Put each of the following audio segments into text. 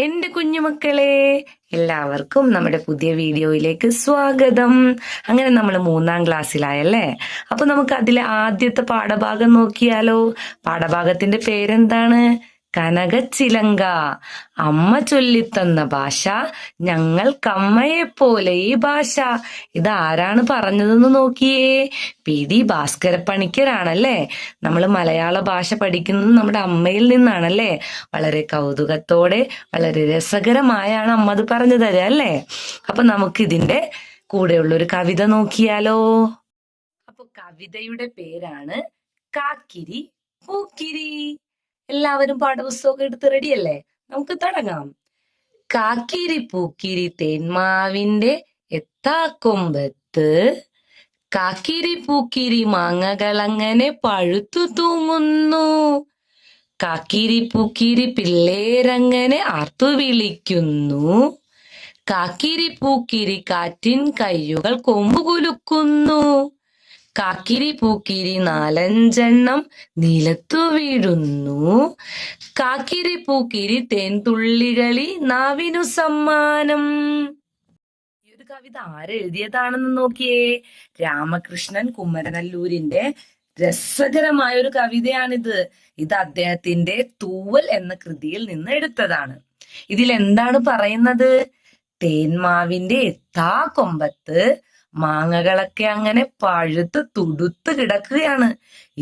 എന്റെ കുഞ്ഞുമക്കളെ, എല്ലാവർക്കും നമ്മുടെ പുതിയ വീഡിയോയിലേക്ക് സ്വാഗതം. അങ്ങനെ നമ്മൾ 3-ാം ക്ലാസ്സിലായല്ലേ? അപ്പൊ നമുക്ക് അതിലെ ആദ്യത്തെ പാഠഭാഗം നോക്കിയാലോ? പാഠഭാഗത്തിന്റെ പേരെന്താണ്? കനകച്ചിലങ്ക. അമ്മ ചൊല്ലിത്തന്ന ഭാഷ ഞങ്ങൾക്കമ്മയെപ്പോലെ ഈ ഭാഷ. ഇത് ആരാണ് പറഞ്ഞതെന്ന് നോക്കിയേ? പി.ഡി. ഭാസ്കരപ്പണിക്കരാണല്ലേ. നമ്മൾ മലയാള ഭാഷ പഠിക്കുന്നത് നമ്മുടെ അമ്മയിൽ നിന്നാണല്ലേ. വളരെ കൗതുകത്തോടെ വളരെ രസകരമായാണ് അമ്മ അത് പറഞ്ഞു തരിക അല്ലേ. അപ്പൊ നമുക്ക് ഇതിന്റെ കൂടെയുള്ളൊരു കവിത നോക്കിയാലോ? അപ്പൊ കവിതയുടെ പേരാണ് കാക്കിരി പൂക്കിരി. എല്ലാവരും പാഠപുസ്തകമൊക്കെ എടുത്ത് റെഡിയല്ലേ? നമുക്ക് തുടങ്ങാം. കാക്കിരി പൂക്കിരി തേന്മാവിന്റെ എത്താക്കൊമ്പത്ത് കാക്കിരി പൂക്കിരി മാങ്ങകളങ്ങനെ പഴുത്തു തൂങ്ങുന്നു. കാക്കിരി പൂക്കിരി പിള്ളേരങ്ങനെ ആർത്തു വിളിക്കുന്നു. കാക്കിരി പൂക്കിരി കാറ്റിൻ കയ്യുകൾ കൊമ്പുകുലുക്കുന്നു. കാക്കിരി പൂക്കിരി 4-5 നിലത്തു വീഴുന്നു. കാക്കിരി പൂക്കിരി തേൻതുള്ളികളി നാവിനു സമ്മാനം. ഈ ഒരു കവിത ആരെഴുതിയതാണെന്ന് നോക്കിയേ. രാമകൃഷ്ണൻ കുമരനല്ലൂരിന്റെ രസകരമായ ഒരു കവിതയാണിത്. ഇത് അദ്ദേഹത്തിന്റെ തൂവൽ എന്ന കൃതിയിൽ നിന്ന് എടുത്തതാണ്. ഇതിൽ എന്താണ് പറയുന്നത്? തേന്മാവിന്റെ എത്താ കൊമ്പത്ത് മാങ്ങകളൊക്കെ അങ്ങനെ പഴുത്ത് തുടുത്ത് കിടക്കുകയാണ്.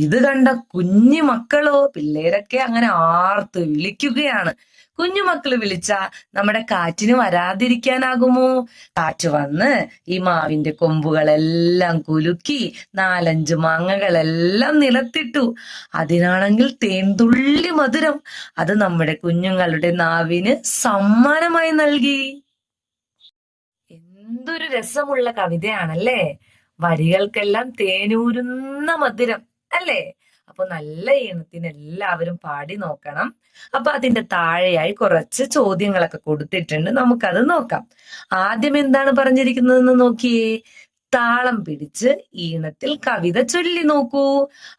ഇത് കണ്ട കുഞ്ഞു മക്കളോ പിള്ളേരൊക്കെ അങ്ങനെ ആർത്ത് വിളിക്കുകയാണ്. കുഞ്ഞുമക്കള് വിളിച്ചാ നമ്മുടെ കാറ്റിന് വരാതിരിക്കാനാകുമോ? കാറ്റ് വന്ന് ഈ മാവിന്റെ കൊമ്പുകളെല്ലാം കുലുക്കി 4-5 മാങ്ങകളെല്ലാം നിലത്തിട്ടു. അതിനാണെങ്കിൽ തേൻതുള്ളി മധുരം. അത് നമ്മുടെ കുഞ്ഞുങ്ങളുടെ നാവിന് സമ്മാനമായി നൽകി. എന്തൊരു രസമുള്ള കവിതയാണല്ലേ. വരികൾക്കെല്ലാം തേനൂരുന്ന മധുരം അല്ലേ. അപ്പൊ നല്ല ഈണത്തിന് എല്ലാവരും പാടി നോക്കണം. അപ്പൊ അതിന്റെ താഴെയായി കുറച്ച് ചോദ്യങ്ങളൊക്കെ കൊടുത്തിട്ടുണ്ട്. നമുക്കത് നോക്കാം. ആദ്യം എന്താണ് പറഞ്ഞിരിക്കുന്നതെന്ന് നോക്കിയേ. താളം പിടിച്ച് ഈണത്തിൽ കവിത ചൊല്ലി നോക്കൂ.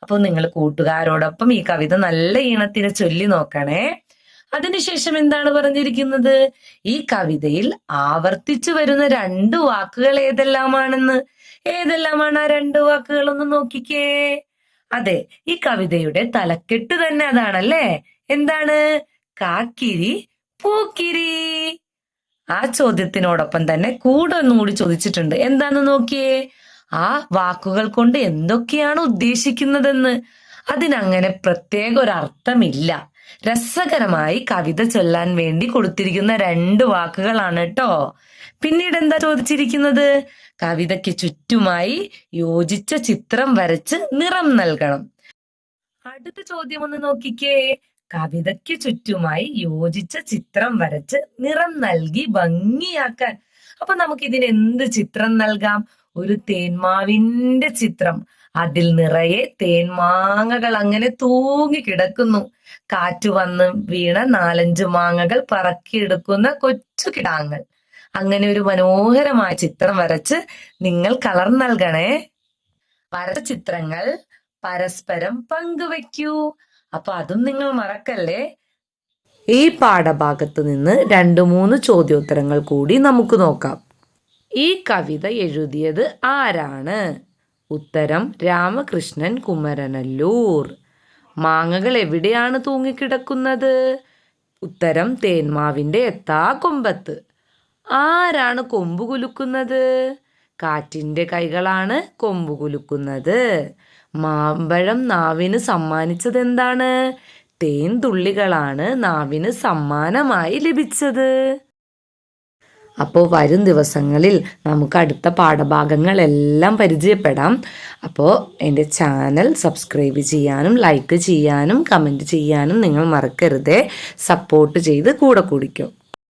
അപ്പൊ നിങ്ങൾ കൂട്ടുകാരോടൊപ്പം ഈ കവിത നല്ല ഈണത്തിന് ചൊല്ലി നോക്കണേ. അതിനുശേഷം എന്താണ് പറഞ്ഞിരിക്കുന്നത്? ഈ കവിതയിൽ ആവർത്തിച്ചു വരുന്ന 2 വാക്കുകൾ ഏതെല്ലാമാണ് ആ 2 വാക്കുകൾ? ഒന്ന് നോക്കിക്കേ. അതെ, ഈ കവിതയുടെ തലക്കെട്ട് തന്നെ അതാണല്ലേ. എന്താണ്? കാക്കിരി പൂക്കിരി. ആ ചോദ്യത്തിനോടൊപ്പം തന്നെ കൂടെ ഒന്നുകൂടി ചോദിച്ചിട്ടുണ്ട്. എന്താന്ന് നോക്കിയേ. ആ വാക്കുകൾ കൊണ്ട് എന്തൊക്കെയാണ് ഉദ്ദേശിക്കുന്നതെന്ന്. അതിനങ്ങനെ പ്രത്യേക ഒരു അർത്ഥമില്ല. രസകരമായി കവിത ചൊല്ലാൻ വേണ്ടി കൊടുത്തിരിക്കുന്ന 2 വാക്കുകളാണ് കേട്ടോ. പിന്നീട് എന്താ ചോദിച്ചിരിക്കുന്നത്? കവിതയ്ക്ക് ചുറ്റുമായി യോജിച്ച ചിത്രം വരച്ച് നിറം നൽകണം. അടുത്ത ചോദ്യം ഒന്ന് നോക്കിക്കേ. കവിതയ്ക്ക് ചുറ്റുമായി യോജിച്ച ചിത്രം വരച്ച് നിറം നൽകി ഭംഗിയാക്കാൻ. അപ്പൊ നമുക്ക് ഇതിന് എന്ത് ചിത്രം നൽകാം? ഒരു തേന്മാവിന്റെ ചിത്രം. അതിൽ നിറയെ തേൻമാങ്ങകൾ അങ്ങനെ തൂങ്ങി കിടക്കുന്നു. കാറ്റു വന്ന് വീണ 4-5 മാങ്ങകൾ പറക്കിയെടുക്കുന്ന കൊച്ചു കിടാങ്ങൾ. അങ്ങനെ ഒരു മനോഹരമായ ചിത്രം വരച്ച് നിങ്ങൾ കളർ നൽകണേ. വരച്ച ചിത്രങ്ങൾ പരസ്പരം പങ്കുവെക്കൂ. അപ്പൊ അതും നിങ്ങൾ മറക്കല്ലേ. ഈ പാഠഭാഗത്ത് നിന്ന് 2-3 ചോദ്യോത്തരങ്ങൾ കൂടി നമുക്ക് നോക്കാം. ഈ കവിത എഴുതിയത് ആരാണ്? ഉത്തരം രാമകൃഷ്ണൻ കുമരനല്ലൂർ. മാങ്ങകൾ എവിടെയാണ് തൂങ്ങിക്കിടക്കുന്നത്? ഉത്തരം തേന്മാവിന്റെ എത്താ കൊമ്പത്ത്. ആരാണ് കൊമ്പ് കുലുക്കുന്നത്? കാറ്റിന്റെ കൈകളാണ് കൊമ്പ് കുലുക്കുന്നത്. മാമ്പഴം നാവിന് സമ്മാനിച്ചത് എന്താണ്? തേൻതുള്ളികളാണ് നാവിന് സമ്മാനമായി ലഭിച്ചത്. അപ്പോൾ വരും ദിവസങ്ങളിൽ നമുക്ക് അടുത്ത പാഠഭാഗങ്ങളെല്ലാം പരിചയപ്പെടാം. അപ്പോൾ എൻ്റെ ചാനൽ സബ്സ്ക്രൈബ് ചെയ്യാനും ലൈക്ക് ചെയ്യാനും കമൻറ്റ് ചെയ്യാനും നിങ്ങൾ മറക്കരുതേ. സപ്പോർട്ട് ചെയ്ത് കൂടെ കൂടിക്കോ.